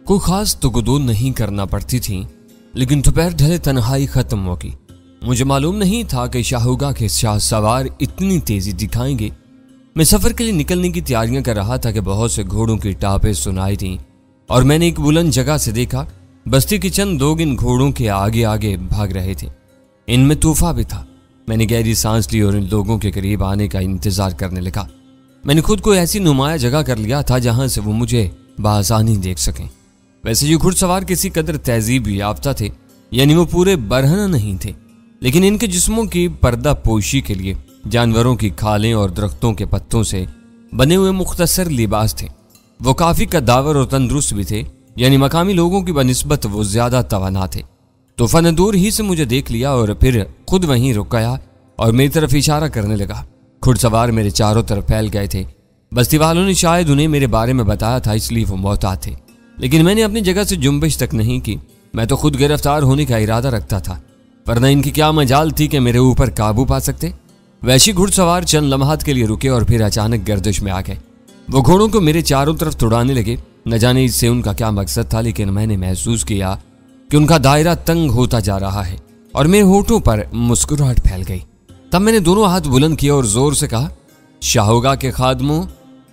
कोई खास तुगदो नहीं करना पड़ती थी, लेकिन दोपहर ढले तन्हाई खत्म होगी। मुझे मालूम नहीं था कि शाहूगा के शाह सवार इतनी तेजी दिखाएंगे। मैं सफर के लिए निकलने की तैयारियां कर रहा था कि बहुत से घोड़ों की टापें सुनाई दी और मैंने एक बुलंद जगह से देखा बस्ती के चंद लोग इन घोड़ों के आगे आगे भाग रहे थे। इनमें तूफा भी था। मैंने गहरी सांस ली और इन लोगों के करीब आने का इंतजार करने लगा। मैंने खुद को ऐसी नुमाया जगह कर लिया था जहां से वो मुझे बासानी देख सकें। वैसे ये घुड़सवार किसी कदर तहजीब याफ्ता थे, यानी वो पूरे बरहना नहीं थे, लेकिन इनके जिस्मों की पर्दा पोशी के लिए जानवरों की खालें और दरख्तों के पत्तों से बने हुए मुख्तसर लिबास थे। वो काफी कद्दावर और तंदुरुस्त भी थे, यानी मकामी लोगों की बनिस्बत वो ज्यादा तवाना थे। तूफा ने दूर ही से मुझे देख लिया और फिर खुद वहीं रुक गया और मेरी तरफ इशारा करने लगा। घुड़सवार मेरे चारों तरफ फैल गए थे। बस्ती वालों ने शायद उन्हें मेरे बारे में बताया था, इसलिए वो मोहतात थे, लेकिन मैंने अपनी जगह से जुम्बिश तक नहीं की। मैं तो खुद गिरफ्तार होने का इरादा रखता था, वरना इनकी क्या मजाल थी कि मेरे ऊपर काबू पा सकते। वैसी घुड़सवार चंद लम्हात के लिए रुके और फिर अचानक गर्दिश में आ गए। वो घोड़ों को मेरे चारों तरफ तुड़ाने लगे। न जाने इससे उनका क्या मकसद था, लेकिन मैंने महसूस किया कि उनका दायरा तंग होता जा रहा है और मेरे होठों पर मुस्कुराहट फैल गई। तब मैंने दोनों हाथ बुलंद किए और जोर से कहा, शाहूगा के खादमों,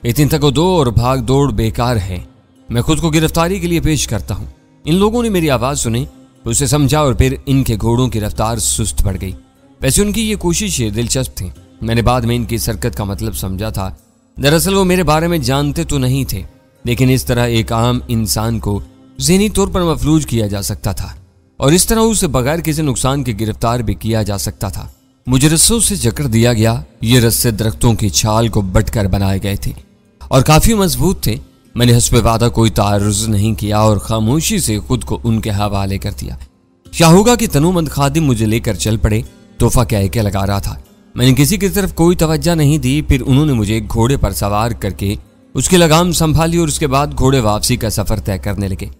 इतनी तगदो और भाग दौड़ बेकार है। मैं खुद को गिरफ्तारी के लिए पेश करता हूँ। इन लोगों ने मेरी आवाज सुनी, उसे समझा और फिर इनके घोड़ों की रफ्तार सुस्त पड़ गई। वैसे उनकी ये कोशिशें दिलचस्प थी। मैंने बाद में इनकी सरकत का मतलब समझा था। दरअसल वो मेरे बारे में जानते तो नहीं थे, लेकिन इस तरह एक आम इंसान को ज़हनी तौर पर मफलूज किया जा सकता था और इस तरह उसे बगैर किसी नुकसान के गिरफ्तार भी किया जा सकता था। मुझे रस्सों से जकड़ दिया गया। ये रस्से दरख्तों की छाल को बटकर बनाए गए थे और काफी मजबूत थे। मैंने हस्बे वादा कोई तारुज़ नहीं किया और खामोशी से खुद को उनके हवाले कर दिया। शाहूगा के तनूमंद खादिम मुझे लेकर चल पड़े। तोहफा क्या लगा रहा था। मैंने किसी की तरफ कोई तवज्जो नहीं दी। फिर उन्होंने मुझे एक घोड़े पर सवार करके उसकी लगाम संभाली और उसके बाद घोड़े वापसी का सफर तय करने लगे।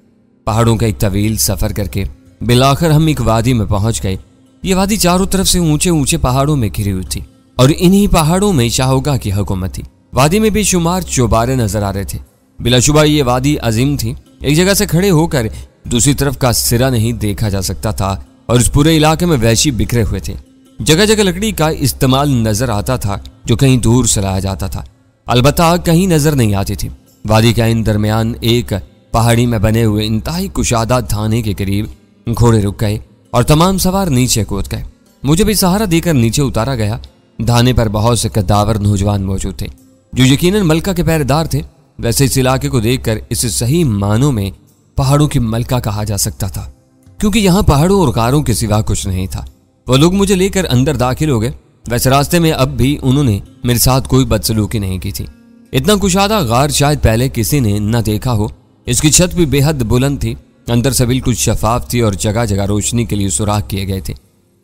पहाड़ों का एक तवील सफर करके बिलाखिर हम एक वादी में पहुंच गए। ये वादी चारों तरफ से ऊंचे ऊंचे पहाड़ों में घिरी हुई थी और इन्हीं पहाड़ों में शाहूगा की हुकूमत थी। वादी में बेशुमार चौबारे नजर आ रहे थे। बिलाशुबा ये वादी अजीम थी। एक जगह से खड़े होकर दूसरी तरफ का सिरा नहीं देखा जा सकता था और इस पूरे इलाके में वहशी बिखरे हुए थे। जगह जगह लकड़ी का इस्तेमाल नजर आता था जो कहीं दूर से लाया जाता था, अलबत्ता कहीं नजर नहीं आती थी। वादी के इन दरमियान एक पहाड़ी में बने हुए इंतहाई कुशादा थाने के करीब घोड़े रुक गए और तमाम सवार नीचे कूद गए। मुझे भी सहारा देकर नीचे उतारा गया। धाने पर बहुत से कद्दावर नौजवान मौजूद थे जो यकीनन मलका के पहरेदार थे। वैसे इस इलाके को देखकर इसे सही मानों में पहाड़ों की मलका कहा जा सकता था, क्योंकि यहाँ पहाड़ों और गारों के सिवा कुछ नहीं था। वो लोग मुझे लेकर अंदर दाखिल हो गए। वैसे रास्ते में अब भी उन्होंने मेरे साथ कोई बदसलूकी नहीं की थी। इतना कुशादा गार शायद पहले किसी ने न देखा हो। इसकी छत भी बेहद बुलंद थी। अंदर से बिल्कुल शफाफ थी और जगह जगह रोशनी के लिए सुराख किए गए थे,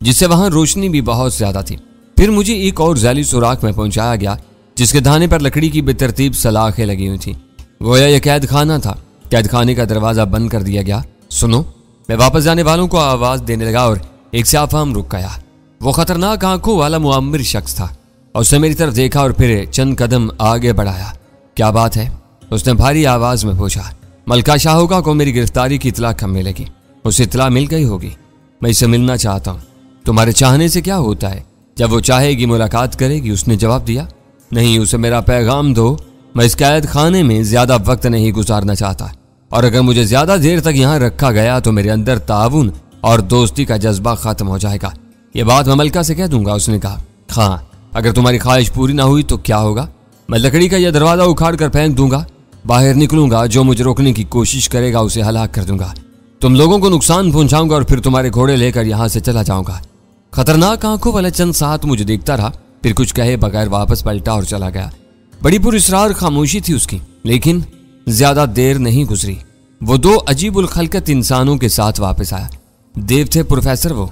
जिससे वहां रोशनी भी बहुत ज्यादा थी। फिर मुझे एक और जाली सुराख में पहुंचाया गया जिसके धाने पर लकड़ी की बेतरतीब सलाखें लगी हुई थी। गोया यह कैद खाना था। कैद खाने का दरवाजा बंद कर दिया गया। सुनो, मैं वापस जाने वालों को आवाज देने लगा और एक स्याफाम रुक गया। वो खतरनाक आंखों वाला मुआम्मिर शख्स था और उसने मेरी तरफ देखा और फिर चंद कदम आगे बढ़ाया। क्या बात है? उसने भारी आवाज में पूछा। मलका शाहूगा को मेरी गिरफ्तारी की इतला कब मिलेगी? उसे इतला मिल गई होगी। मैं इससे मिलना चाहता हूँ। तुम्हारे चाहने से क्या होता है? जब वो चाहेगी मुलाकात करेगी। उसने जवाब दिया। नहीं, उसे मेरा पैगाम दो। मैं इस कैद खाने में ज्यादा वक्त नहीं गुजारना चाहता और अगर मुझे ज्यादा देर तक यहाँ रखा गया तो मेरे अंदर ताउन और दोस्ती का जज्बा खत्म हो जाएगा। ये बात मैं मलका से कह दूंगा। उसने कहा, हाँ, अगर तुम्हारी ख्वाहिश पूरी ना हुई तो क्या होगा? मैं लकड़ी का यह दरवाजा उखाड़ कर फेंक दूंगा। बाहर निकलूंगा। जो मुझे रोकने की कोशिश करेगा उसे हलाक कर दूंगा। तुम लोगों को नुकसान पहुंचाऊंगा और फिर तुम्हारे घोड़े लेकर यहाँ से चला जाऊंगा। खतरनाक आंखों वाला चंद साथ मुझे देखता रहा, फिर कुछ कहे बगैर वापस पलटा और चला गया। बड़ी पुरस्रार खामोशी थी उसकी, लेकिन ज्यादा देर नहीं गुजरी। वो दो अजीबुल खलकत इंसानों के साथ वापस आया। देव थे प्रोफेसर वो,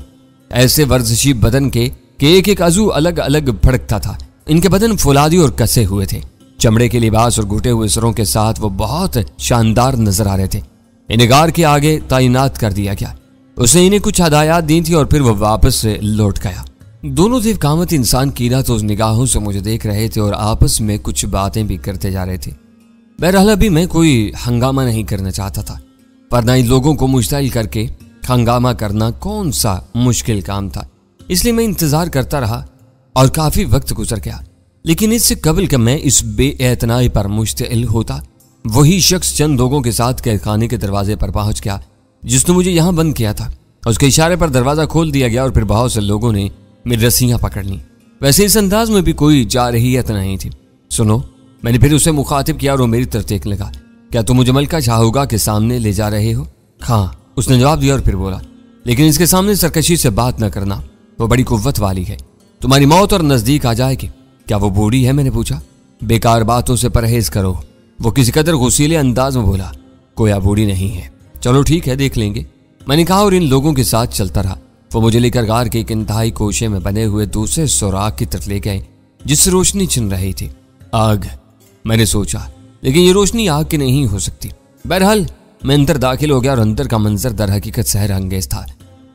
ऐसे वर्जिशी बदन के एक एक अजू अलग अलग फड़कता था। इनके बदन फुलादी और कसे हुए थे। चमड़े के लिबास और घुटे हुए सरों के साथ वो बहुत शानदार नजर आ रहे थे। इन्हें गार के आगे तैनात कर दिया गया। उसने इन्हें कुछ हदायत दी थी और फिर वो वापस से लौट गया। दोनों देव कामत इंसान कीरा तो उस निगाहों से मुझे देख रहे थे और आपस में कुछ बातें भी करते जा रहे थे। बहरहाल अभी मैं कोई हंगामा नहीं करना चाहता था। वरना इन लोगों को मुश्तइल करके हंगामा करना कौन सा मुश्किल काम था। इसलिए मैं इंतजार करता रहा और काफी वक्त गुजर गया। लेकिन इससे कबल कि मैं इस बेएतनाई पर मुश्तइल होता, वही शख्स चंद लोगों के साथ कैद खाने के दरवाजे पर पहुंच गया जिसने मुझे यहां बंद किया था। उसके इशारे पर दरवाजा खोल दिया गया और फिर बहुत से लोगों ने मेरी रस्सियां पकड़ ली। वैसे इस अंदाज में भी कोई जारहियत नहीं थी। सुनो, मैंने फिर उसे मुखातिब किया और वो मेरी तरफ देखने लगा। क्या तुम मुझे मलका शाहूगा के सामने ले जा रहे हो? हाँ, उसने जवाब दिया और फिर बोला, लेकिन इसके सामने सरकशी से बात न करना, वो बड़ी कुव्वत वाली है, तुम्हारी मौत और नजदीक आ जाएगी। क्या वो बूढ़ी है? मैंने पूछा। बेकार बातों से परहेज करो, वो किसी कदर गुस्सीले अंदाज में बोला। कोई बूढ़ी नहीं है। चलो ठीक है, देख लेंगे, मैंने कहा और इन लोगों के साथ चलता रहा। वो मुझे लेकर गार के एक इंतहाई कोशे में बने हुए दूसरे सुराख की तरफ ले गए जिससे रोशनी छिन रही थी। आग, मैंने सोचा, लेकिन ये रोशनी आग की नहीं हो सकती। बहरहाल मैं अंदर दाखिल हो गया और अंदर का मंजर दर हकीकत सहर अंगेज था।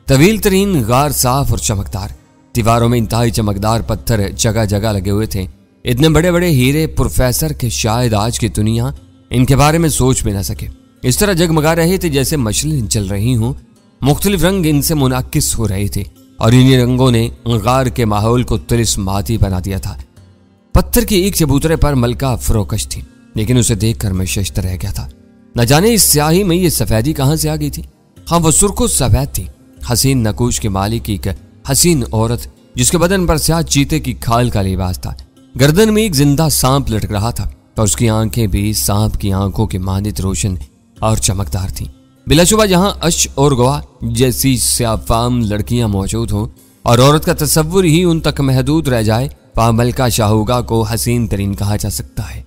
तवील तरीन गार, साफ और चमकदार, दीवारों में इंतहाई चमकदार पत्थर जगह जगह लगे हुए थे। इतने बड़े बड़े हीरे प्रोफेसर के शायद आज की दुनिया इनके बारे में सोच भी ना सके। इस तरह जगमगा रहे थे जैसे मशलें जल रही हूं। मुख्तलिफ रंग इनसे मुनाकिस हो रहे थे और इन्हीं रंगों ने गार के माहौल को तिलिस्माती बना दिया था। पत्थर की एक चबूतरे पर मलका फरोकश थी, लेकिन उसे देखकर मैं शश्त रह गया था। न जाने इस स्याही में ये सफेदी कहां से आ गई थी। हाँ, वह सुर्खो सफेद थी, हसीन नकूश की मालिक एक हसीन औरत जिसके बदन पर स्याह चीते की खाल का लिबास था। गर्दन में एक जिंदा सांप लटक रहा था और उसकी आंखें भी सांप की आंखों के मानित रोशन और चमकदार थीं। बिलाशुबा जहां अश और गवा जैसी स्याफाम लड़कियां मौजूद हों और औरत का तस्वुर ही उन तक महदूद रह जाए, वहां मलका शाहूगा को हसीन तरीन कहा जा सकता है।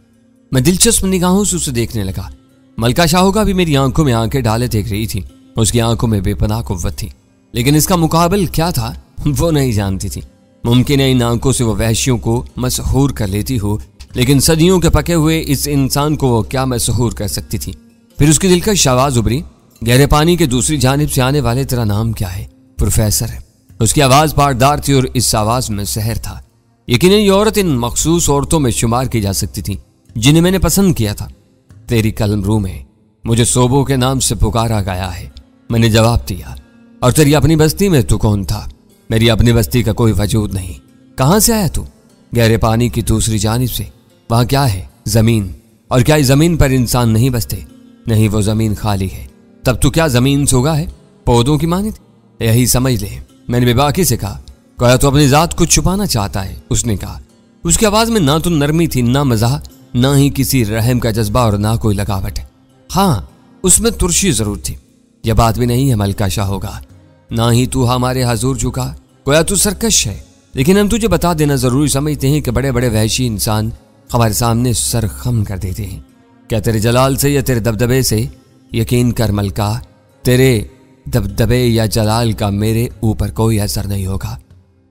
मैं दिलचस्प निगाहों से उसे देखने लगा। मलका शाहूगा भी मेरी आंखों में आंखें डाले देख रही थी। उसकी आंखों में बेपनाह कुव्वत थी, लेकिन इसका मुकाबल क्या था वो नहीं जानती थी। मुमकिन है इन आंखों से वो वहशियों को मशहूर कर लेती हो, लेकिन सदियों के पके हुए इस इंसान को वो क्या मशहूर कर सकती थी। फिर उसकी दिलकश आवाज उभरी, गहरे पानी के दूसरी जानिब से आने वाले तेरा नाम क्या है? प्रोफेसर। उसकी आवाज पारदार थी और इस आवाज में सहर था। यकीनन ये औरत इन मखसूस औरतों में शुमार की जा सकती थी जिन्हें मैंने पसंद किया था। तेरी कलमरू में मुझे सोबो के नाम से पुकारा गया है, मैंने जवाब दिया। और तेरी अपनी बस्ती में तू कौन था? मेरी अपनी बस्ती का कोई वजूद नहीं। कहां से आया तू? गहरे पानी की दूसरी जानिब से। वहां क्या है? जमीन। और क्या इस जमीन पर इंसान नहीं बसते? नहीं, वो जमीन खाली है। तब तू क्या जमीन सोगा है? पौधों की मानित? यही समझ ले, मैंने बेबाकी से कहा। क्या तो अपनी जात को छुपाना चाहता है? उसने कहा। उसकी आवाज में ना तो नरमी थी, ना मजाक, ना ही किसी रहम का जज्बा और ना कोई लगावट। हाँ, उसमें तुर्शी जरूर थी। यह बात भी नहीं है मलका शाहूगा, ना ही तू हमारे हजूर झुका। गोया तू सरकश है, लेकिन हम तुझे बता देना जरूरी समझते हैं कि बड़े बड़े वहशी इंसान हमारे सामने सर खम कर देते हैं। क्या तेरे जलाल से या तेरे दबदबे से? यकीन कर मलका, तेरे दबदबे या जलाल का मेरे ऊपर कोई असर नहीं होगा।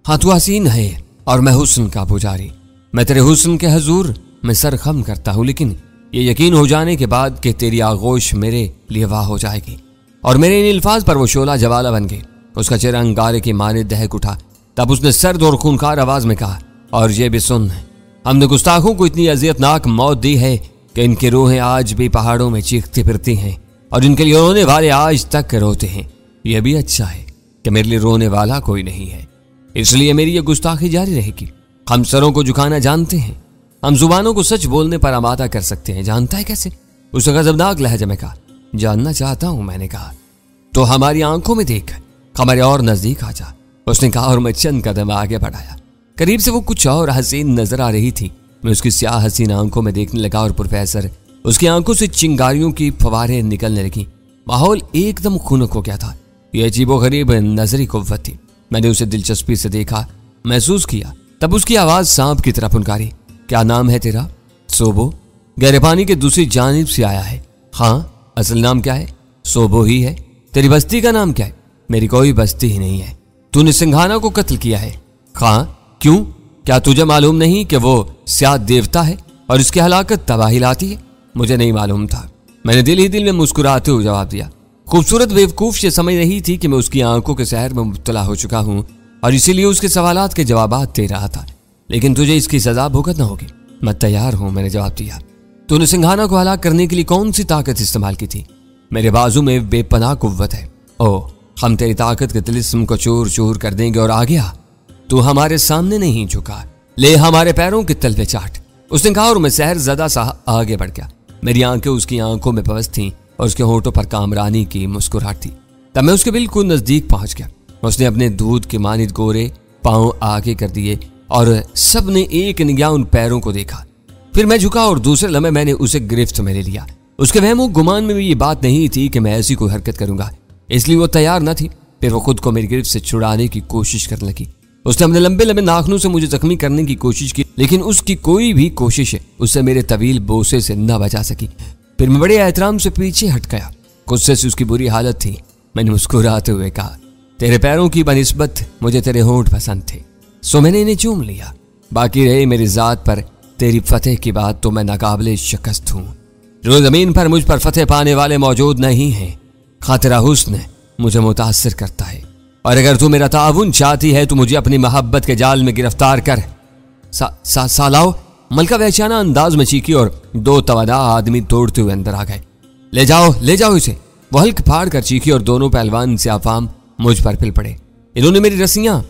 हाँ, तू हसीन है और मैं हुस्न का पुजारी। मैं तेरे हुस्न के हजूर में सर खम करता हूँ, लेकिन ये यकीन हो जाने के बाद कि तेरी आगोश मेरे लिए वाह हो जाएगी। और मेरे इन अल्फाज पर वो शोला जवाला बन गए। उसका चेहरा अंगारे की माने दहक उठा। तब उसने सर्द और खूंखार आवाज में कहा, और ये भी सुन, हमने गुस्ताखों को इतनी अजियतनाक मौत दी है कि इनकी रूहें आज भी पहाड़ों में चीखती फिरती हैं और इनके लिए रोने वाले आज तक रोते हैं। यह भी अच्छा है कि मेरे लिए रोने वाला कोई नहीं है, इसलिए मेरी यह गुस्ताखी जारी रहेगी। हम सरों को झुकाना जानते हैं, हम जुबानों को सच बोलने पर आमादा कर सकते हैं। जानता है कैसे? उसने गजबनाक लहजे में कहा। जानना चाहता हूं, मैंने कहा। तो हमारी आंखों में देख, हमारे और नजदीक आ जा, उसने कहा और मैं चंद कदम आगे बढ़ाया। करीब से वो कुछ और हसीन नजर आ रही थी। मैं उसकी स्याह हसीन आंखों में देखने लगा और प्रोफेसर, उसकी आंखों से चिंगारियों की फवारें निकलने लगी। माहौल एकदम खुनक हो गया था। यह अजीबोगरीब नजरी कुव्वत थी। मैंने उसे दिलचस्पी से देखा, महसूस किया। तब उसकी आवाज सांप की तरह पुनकारी। क्या नाम है तेरा? सोबो। गहरे पानी के दूसरी जानिब से आया है। हाँ, असल नाम क्या है? सोबो ही है। तेरी बस्ती का नाम क्या है? मेरी कोई बस्ती ही नहीं है। तूने सिंघाना को कत्ल किया है? हाँ, क्यों? क्या तुझे मालूम नहीं कि वो स्याह देवता है और इसकी हलाकत तबाही लाती है? मुझे नहीं मालूम था, मैंने दिल ही दिल में मुस्कुराते हुए जवाब दिया। खूबसूरत बेवकूफ ये समझ रही थी कि मैं उसकी आंखों के सहर में मुब्तला हो चुका हूं और इसीलिए उसके सवालात के जवाबात दे रहा था। लेकिन तुझे इसकी सजा भुगतना होगी। मैं तैयार हूं, मैंने जवाब दिया। तूने सिंघाना को हलाक करने के लिए कौन सी ताकत इस्तेमाल की थी? मेरे बाजू में बेपनाह कुव्वत है। ओह, हम तेरी ताकत के तिलिस्म को चूर चूर कर देंगे और आ गया। तू हमारे सामने नहीं झुका, ले हमारे पैरों के तलवे चाट। उसने कहा और मैं सहर ज़दा सा आगे बढ़ गया। मेरी आंखें उसकी आंखों में बवस थीं और उसके होठों पर कामरानी की मुस्कुराहट थी। तब मैं उसके बिल्कुल नजदीक पहुंच गया। उसने अपने दूध के मानित गोरे पांव आगे कर दिए और सब ने एक निगाह उन पैरों को देखा। फिर मैं झुका और दूसरे लम्हे मैंने उसे गिरफ्त में ले लिया। उसके वहमो गुमान में भी ये बात नहीं थी कि मैं ऐसी कोई हरकत करूंगा, इसलिए वो तैयार न थी। फिर वो खुद को मेरी गिरफ्त से छुड़ाने की कोशिश करने लगी। उसने अपने लंबे लंबे नाखूनों से मुझे जख्मी करने की कोशिश की, लेकिन उसकी कोई भी कोशिश उससे मेरे तवील बोसे से न बचा सकी। फिर मैं बड़े एहतराम से पीछे हट गया। गुस्से से उसकी बुरी हालत थी। मैंने मुस्कुराते हुए कहा, तेरे पैरों की बनिस्बत मुझे तेरे होंठ पसंद थे, सो मैंने इन्हें चूम लिया। बाकी रहे मेरी जात पर तेरी फतेह की बात तो मैं नाकाबिले शिकस्त हूँ। जो जमीन पर मुझ पर फतेह पाने वाले मौजूद नहीं हैं, खातिरा हुस्न मुझे मुतासिर करता है। और अगर तू मेरा ताउन चाहती है तो मुझे अपनी मोहब्बत के जाल में गिरफ्तार कर। सालाओ, मलका वहशाना अंदाज में चीखी और दो तवाना आदमी दौड़ते हुए अंदर आ गए। ले जाओ इसे। वो हल्क फाड़ कर चीखी और दोनों पहलवान से आफाम मुझ पर फिल पड़े। इन्होंने मेरी रस्सियां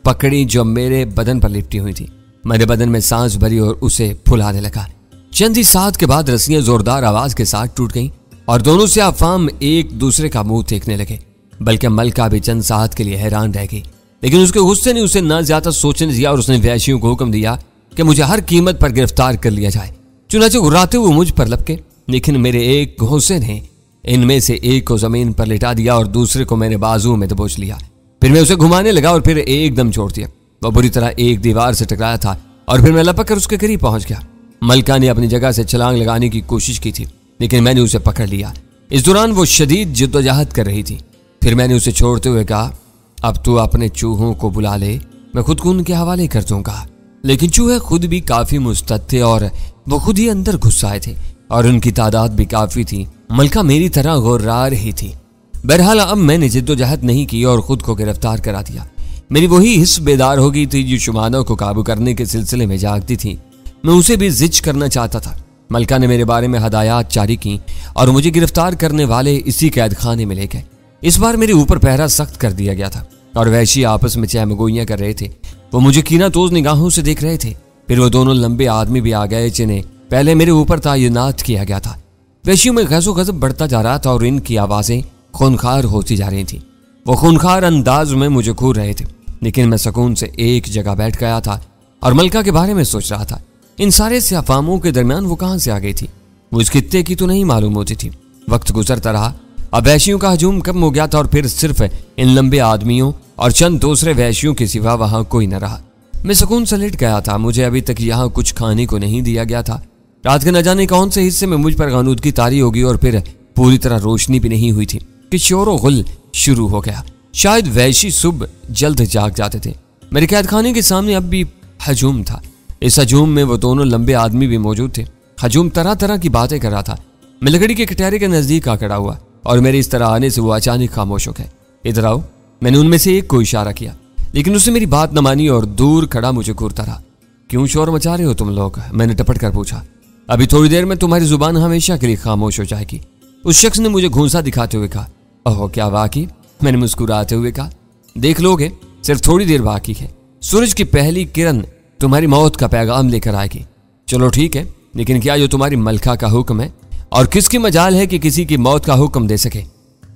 पकड़ी जो मेरे बदन पर लिपटी हुई थी। मेरे बदन में सांस भरी और उसे फुलाने लगा। चंद ही साथ के बाद रस्सियां जोरदार आवाज के साथ टूट गईं और दोनों से आफाम एक दूसरे का मुंह देखने लगे। बल्कि मलका भी चंद साथ के लिए हैरान रह गई, लेकिन उसके गुस्से ने उसे न ज्यादा सोचने दिया और उसने वैश्यों को हुक्म दिया कि मुझे हर कीमत पर गिरफ्तार कर लिया जाए। चुनाचे घुराते हुए मुझ पर लपके, लेकिन मेरे एक घोंसे ने इनमें से एक को जमीन पर लिटा दिया और दूसरे को मैंने बाजू में दबोच लिया। फिर मैं उसे घुमाने लगा और फिर एकदम छोड़ दिया। वह बुरी तरह एक दीवार से टकराया था और फिर मैं लपक कर उसके करीब पहुंच गया। मलका ने अपनी जगह से छलांग लगाने की कोशिश की थी, लेकिन मैंने उसे पकड़ लिया। इस दौरान वो शदीद जिद्दोजहद कर रही थी। फिर मैंने उसे छोड़ते हुए कहा, अब तू अपने चूहों को बुला ले, मैं खुद को उनके हवाले कर दूंगा। लेकिन चूहे खुद भी काफी मुस्तद थे और वो खुद ही अंदर घुस आए थे और उनकी तादाद भी काफी थी। मलका मेरी तरह गौर्रा रही थी। बहरहाल अब मैंने जिद्दोजहद नहीं की और खुद को गिरफ्तार करा दिया। मेरी वही हिस्स बेदार हो गई थी जो शुमानों को काबू करने के सिलसिले में जागती थी। मैं उसे भी जिच करना चाहता था। मलका ने मेरे बारे में हदायत जारी की और मुझे गिरफ्तार करने वाले इसी कैद खाने में ले गए। इस बार मेरे ऊपर पहरा सख्त कर दिया गया था और वैशी आपस में चहमगोइयां कर रहे थे। वो मुझे कीनातोज निगाहों से देख रहे थे। फिर वो दोनों लंबे आदमी भी आ गए जिन्हें पहले मेरे ऊपर तैनात किया गया था। वैशियों में गैसो गजब बढ़ता जा रहा था और इनकी आवाजें खूनखार होती जा रही थी। वो खूनखार अंदाज में मुझे घूर रहे थे, लेकिन मैं सुकून से एक जगह बैठ गया था और मलका के बारे में सोच रहा था। इन सारे सियाफामों के दरमियान वो कहां से आ गई थी, वो इस खित्ते की तो नहीं मालूम होती थी। वक्त गुजरता रहा। अब वैशियों का हजूम कम हो गया था और फिर सिर्फ इन लंबे आदमियों और चंद दूसरे वैशियों के सिवा वहां कोई न रहा। मैं सुकून से लेट गया था। मुझे अभी तक यहाँ कुछ खाने को नहीं दिया गया था। रात के न जाने कौन से हिस्से में मुझ पर गानूदगी तारी होगी और फिर पूरी तरह रोशनी भी नहीं हुई थी कि शोर व गुल शुरू हो गया। शायद वैशी सुबह जल्द जाग जाते थे। मेरे कैद खाने के सामने अब भी हजूम था। इस हजूम में वो दोनों लंबे आदमी भी मौजूद थे। हजूम तरह तरह की बातें कर रहा था। मैं लकड़ी के कटहरे के नजदीक आ खड़ा हुआ और मेरे इस तरह आने से वो अचानक खामोश हो गए। इधर आओ, मैंने उनमें से एक को इशारा किया, लेकिन उसने मेरी बात न मानी और दूर खड़ा मुझे घूरता रहा। क्यों शोर मचा रहे हो तुम लोग, मैंने टपट कर पूछा। अभी थोड़ी देर में तुम्हारी जुबान हमेशा के लिए खामोश हो जाएगी, उस शख्स ने मुझे घूंसा दिखाते हुए कहा। ओह क्या वाकई, मैंने मुस्कुराते हुए कहा। देख लोगे, सिर्फ थोड़ी देर बाकी है। सूरज की पहली किरण तुम्हारी मौत का पैगाम लेकर आएगी। चलो ठीक है, लेकिन क्या जो तुम्हारी मलका का हुक्म है, और किसकी मजाल है कि किसी की मौत का हुक्म दे सके।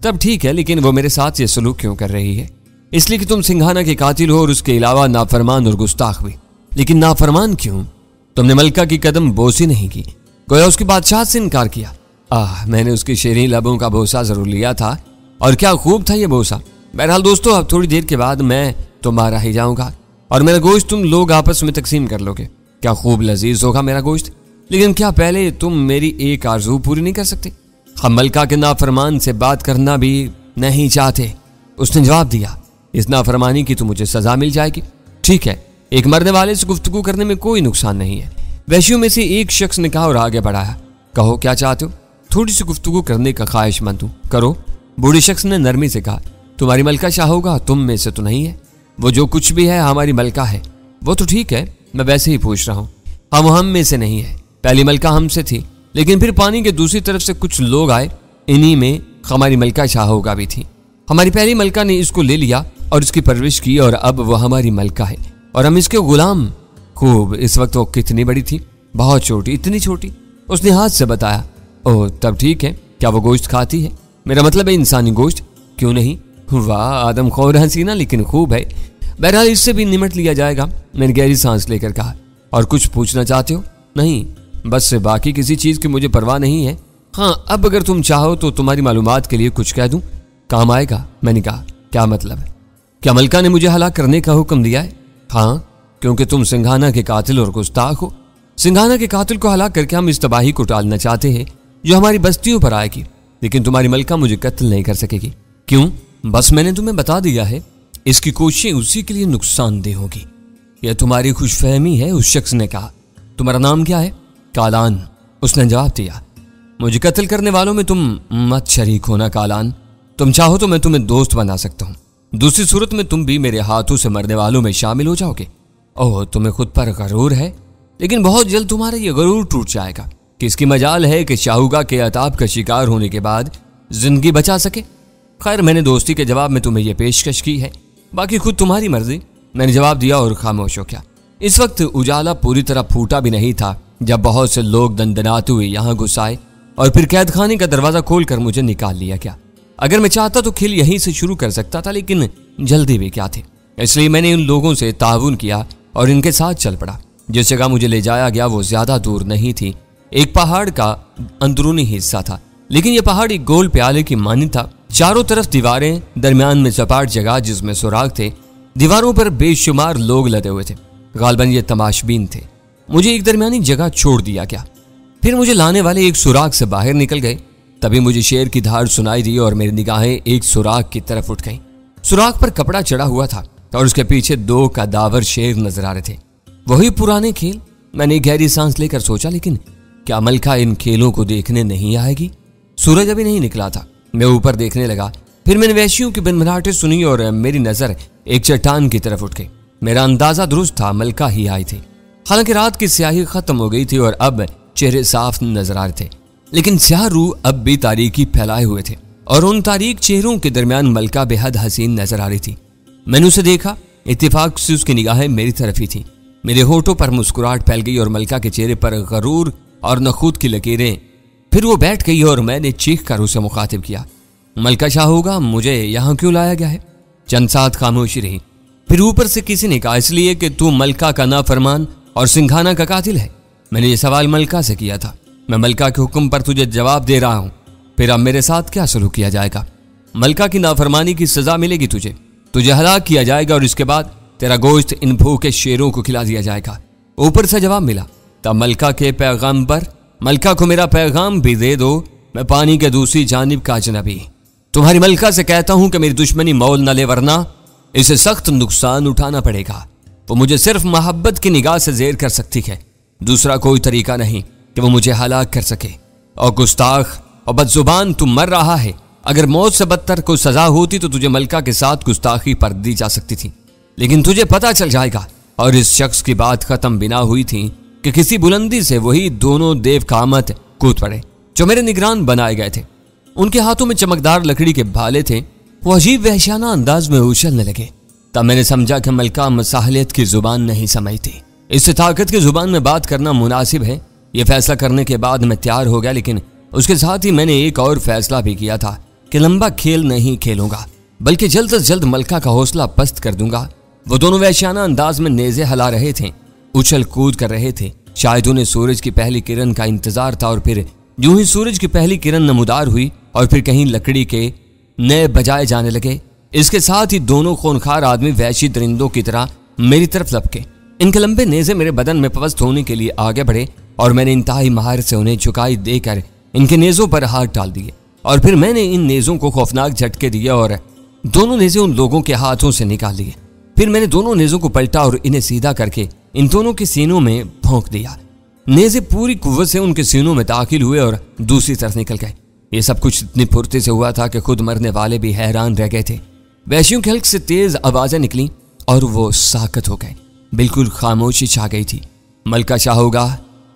तब ठीक है, लेकिन वो मेरे साथ ये सलूक क्यों कर रही है? इसलिए कि तुम सिंघाना के कातिल हो और उसके अलावा नाफरमान और गुस्ताख भी। लेकिन नाफरमान क्यों? तुमने मलका की कदम बोसी नहीं की, गोया उसकी बादशाह से इनकार किया। मैंने उसकी शेरीं लबों का बोसा जरूर लिया था, और क्या खूब था ये बोसा। बहरहाल दोस्तों, अब थोड़ी देर के बाद मैं तुम्हारा ही जाऊंगा और मेरा गोश्त तुम लोग आपस में तकसीम कर लोगे। क्या खूब लजीज होगा मेरा गोश्त। लेकिन क्या पहले तुम मेरी एक आरज़ू पूरी नहीं कर सकते? हम मलका के नाफरमान से बात करना भी नहीं चाहते। उसने जवाब दिया, इस नाफरमानी की तो मुझे सजा मिल जाएगी। ठीक है, एक मरने वाले से गुफ्तगू करने में कोई नुकसान नहीं है। वैश्यों में से एक शख्स ने कहा और आगे बढ़ाया। कहो क्या चाहते हो? थोड़ी सी गुफ्तगू करने का ख्वाहिशमंद हूँ, करो। बूढ़े शख्स ने नरमी से कहा। तुम्हारी मलका शाह होगा, तुम में से तो नहीं है। वो जो कुछ भी है हमारी मलका है। वो तो ठीक है, मैं वैसे ही पूछ रहा हूँ। हम में से नहीं है। पहली मलका हमसे थी, लेकिन फिर पानी के दूसरी तरफ से कुछ लोग आए, इन्हीं में हमारी मलका शाहूगा भी थी। हमारी पहली मलका ने इसको ले लिया और इसकी परवरिश की और अब वो हमारी मलका है और हम इसके गुलाम। खूब। इस वक्त वो कितनी बड़ी थी? बहुत छोटी, इतनी छोटी। उसने हाथ से बताया। ओह तब ठीक है। क्या वो गोश्त खाती है? मेरा मतलब है इंसानी गोश्त। क्यों नहीं? वाह आदम खोर हसीना लेकिन खूब है। बहरहाल इससे भी निमट लिया जाएगा। मैंने गहरी सांस लेकर कहा। और कुछ पूछना चाहते हो? नहीं, बस बाकी किसी चीज की मुझे परवाह नहीं है। हाँ, अब अगर तुम चाहो तो तुम्हारी मालूमात के लिए कुछ कह दूं, काम आएगा। मैंने कहा क्या मतलब है? क्या मलका ने मुझे हलाक करने का हुक्म दिया है? हाँ, क्योंकि तुम सिंघाना के कातिल और गुस्ताख हो। सिंघाना के कातिल को हलाक करके हम इस तबाही को टालना चाहते हैं जो हमारी बस्तियों पर आएगी, लेकिन तुम्हारी मलका मुझे कत्ल नहीं कर सकेगी। क्यों? बस मैंने तुम्हें बता दिया है, इसकी कोशिशें उसी के लिए नुकसानदेह होगी। यह तुम्हारी खुशफहमी है। उस शख्स ने कहा। तुम्हारा नाम क्या है? कालान। उसने जवाब दिया। मुझे कत्ल करने वालों में तुम मत शरीक होना कालान। तुम चाहो तो मैं तुम्हें दोस्त बना सकता हूँ। दूसरी सूरत में तुम भी मेरे हाथों से मरने वालों में शामिल हो जाओगे। ओह तुम्हें खुद पर गरूर है, लेकिन बहुत जल्द तुम्हारा यह गरूर टूट जाएगा। किसकी मजाल है कि शाहूगा के अताब का शिकार होने के बाद जिंदगी बचा सके। खैर, मैंने दोस्ती के जवाब में तुम्हें यह पेशकश की है, बाकी खुद तुम्हारी मर्जी। मैंने जवाब दिया और खामोश हो गया। इस वक्त उजाला पूरी तरह फूटा भी नहीं था जब बहुत से लोग दंदनाते हुए यहाँ घुस आए और फिर कैद खाने का दरवाजा खोलकर मुझे निकाल लिया गया। अगर मैं चाहता तो खेल यहीं से शुरू कर सकता था, लेकिन जल्दी भी क्या थी, इसलिए मैंने उन लोगों से ताउन किया और इनके साथ चल पड़ा। जिस जगह मुझे ले जाया गया वो ज्यादा दूर नहीं थी, एक पहाड़ का अंदरूनी हिस्सा था, लेकिन यह पहाड़ एक गोल प्याले की मानी था। चारों तरफ दीवारें, दरमियान में सपाट जगह जिसमें सुराग थे। दीवारों पर बेशुमार लोग लदे हुए थे, गालबन ये तमाशबीन थे। मुझे एक दरमियानी जगह छोड़ दिया गया। फिर मुझे लाने वाले एक सुराग से बाहर निकल गए। तभी मुझे शेर की धार सुनाई दी और मेरी निगाहें एक सुराग की तरफ उठ गईं। सुराग पर कपड़ा चढ़ा हुआ था और उसके पीछे 2 कदावर शेर नजर आ रहे थे। वही पुराने खेल। मैंने गहरी सांस लेकर सोचा, लेकिन क्या मलका इन खेलों को देखने नहीं आएगी? सूरज अभी नहीं निकला था। मैं ऊपर देखने लगा। फिर मैंने वैश्यों की बिनबनाहटें सुनी और मेरी नजर एक चट्टान की तरफ उठ गई। मेरा अंदाजा दुरुस्त था, मलका ही आई थी। हालांकि रात की स्याही खत्म हो गई थी और अब चेहरे साफ नजर आ रहे थे, लेकिन स्याह रूह अब भी तारीकी फैलाए हुए थे और उन तारीक चेहरों के दरमियान मलका बेहद हसीन नजर आ रही थी। मैंने उसे देखा। इत्तेफाक से उसकी निगाहें मेरी तरफ ही थी। मेरे होठों पर मुस्कुराहट फैल गई और मलका के चेहरे पर गरूर और नखूद की लकीरें। फिर वो बैठ गई और मैंने चीख कर उसे मुखातिब किया। मलका शाहूगा, मुझे यहाँ क्यों लाया गया है? चंद साथ खामोशी रही। फिर ऊपर से किसी ने कहा, इसलिए कि तू मलका का नाफरमान और सिंघाना का कातिल है। मैंने ये सवाल मलका से किया था। मैं मलका के हुक्म पर तुझे जवाब दे रहा हूं। फिर अब मेरे साथ क्या सलूक किया जाएगा? मलका की नाफरमानी की सजा मिलेगी तुझे हलाक किया जाएगा और इसके बाद तेरा गोश्त इन भूखे शेरों को खिला दिया जाएगा। ऊपर से जवाब मिला। तब मलका के पैगाम पर, मलका को मेरा पैगाम भी दे दो, मैं पानी के दूसरी जानिब का अजनबी। तुम्हारी मलका से कहता हूं कि मेरी दुश्मनी मोल न ले, वरना इसे सख्त नुकसान उठाना पड़ेगा। वो मुझे सिर्फ मोहब्बत की निगाह से जेर कर सकती है, दूसरा कोई तरीका नहीं कि वो मुझे हलाक कर सके। और गुस्ताख और बदजुबान, तू मर रहा है। अगर मौत से बदतर कोई सजा होती तो तुझे मलका के साथ गुस्ताखी पर दी जा सकती थी, लेकिन तुझे पता चल जाएगा। और इस शख्स की बात खत्म बिना हुई थी कि किसी बुलंदी से वही दोनों देव कामत कूद पड़े जो मेरे निगरान बनाए गए थे। उनके हाथों में चमकदार लकड़ी के भाले थे। वो अजीब वहशाना अंदाज में उछलने लगे। तब मैंने समझा कि मलका मसाहलियत की जुबान नहीं समझती। इससे ताकत की जुबान में बात करना मुनासिब है। यह फैसला करने के बाद मैं तैयार हो गया, लेकिन उसके साथ ही मैंने एक और फैसला भी किया था कि लंबा खेल नहीं खेलूंगा, बल्कि जल्द से जल्द मलका का हौसला पस्त कर दूंगा। वो दोनों वहशाना अंदाज में नेज़े हिला रहे थे, उछल कूद कर रहे थे। शायद उन्हें सूरज की पहली किरण का इंतजार था और फिर यूं ही सूरज की पहली किरण नमूदार हुई और फिर कहीं लकड़ी के नए बजाए जाने लगे। इसके साथ ही दोनों खूनखार आदमी वहशी दरिंदों की तरह मेरी तरफ लपके। इनके लंबे नेज़े मेरे बदन में पवस्त होने के लिए आगे बढ़े और मैंने इंतहाई महारत से उन्हें झुकाई देकर इनके नेज़ों पर हाथ डाल दिए और फिर मैंने इन नेज़ों को खौफनाक झटके दिए और दोनों नेज़े उन लोगों के हाथों से निकाल लिए। फिर मैंने दोनों नेज़ों को पलटा और इन्हें सीधा करके इन दोनों के सीनों में भोंक दिया। नेज़े पूरी कुव्वत से उनके सीनों में दाखिल हुए और दूसरी तरफ निकल गए। ये सब कुछ इतनी फुर्ती से हुआ था कि खुद मरने वाले भी हैरान रह गए थे। वैश्यों के हल्क से तेज आवाजें निकली और वो साकत हो गए। बिल्कुल खामोशी छा गई थी। मलका शाहूगा,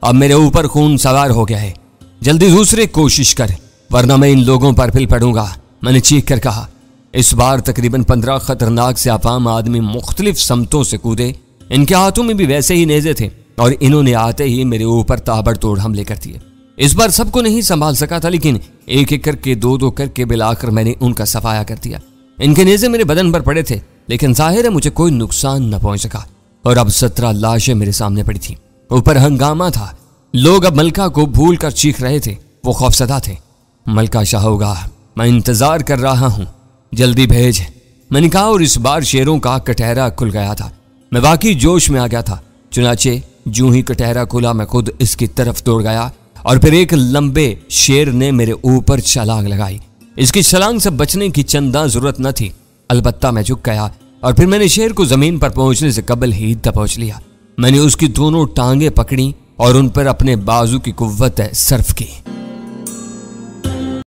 अब मेरे ऊपर खून सवार हो गया है, जल्दी दूसरे कोशिश कर वरना मैं इन लोगों पर फिर पड़ूंगा, मैंने चीख कर कहा। इस बार तकरीबन 15 खतरनाक से अफाम आदमी मुख्तलिफ समतों से कूदे। इनके हाथों में भी वैसे ही नेज़े थे और इन्होंने आते ही मेरे ऊपर ताबड़तोड़ हमले कर दिए। इस बार सबको नहीं संभाल सका था, लेकिन एक एक करके, दो दो करके बिलाकर मैंने उनका सफाया कर दिया। इनके नेज़े मेरे बदन पर पड़े थे, लेकिन जाहिर है मुझे कोई नुकसान न पहुंच सका। और अब 17 लाशें मेरे सामने पड़ी थी। ऊपर हंगामा था। लोग अब मलका को भूल कर चीख रहे थे। वो खौफसदा थे। मलका शाहूगाह, मैं इंतजार कर रहा हूं, जल्दी भेज, मैंने कहा। और इस बार शेरों का कटहरा खुल गया था। मैं वाकई जोश में आ गया था। चुनाचे जूं ही कटहरा खुला, मैं खुद इसकी तरफ दौड़ गया और फिर एक लंबे शेर ने मेरे ऊपर छलांग लगाई। इसकी छलांग से बचने की चंदा जरूरत न थी, अलबत्ता मैं झुक गया और फिर मैंने शेर को जमीन पर पहुंचने से कबल ही दबोच लिया। मैंने उसकी दोनों टांगे पकड़ी और उन पर अपने बाजू की कुव्वत सर्फ की।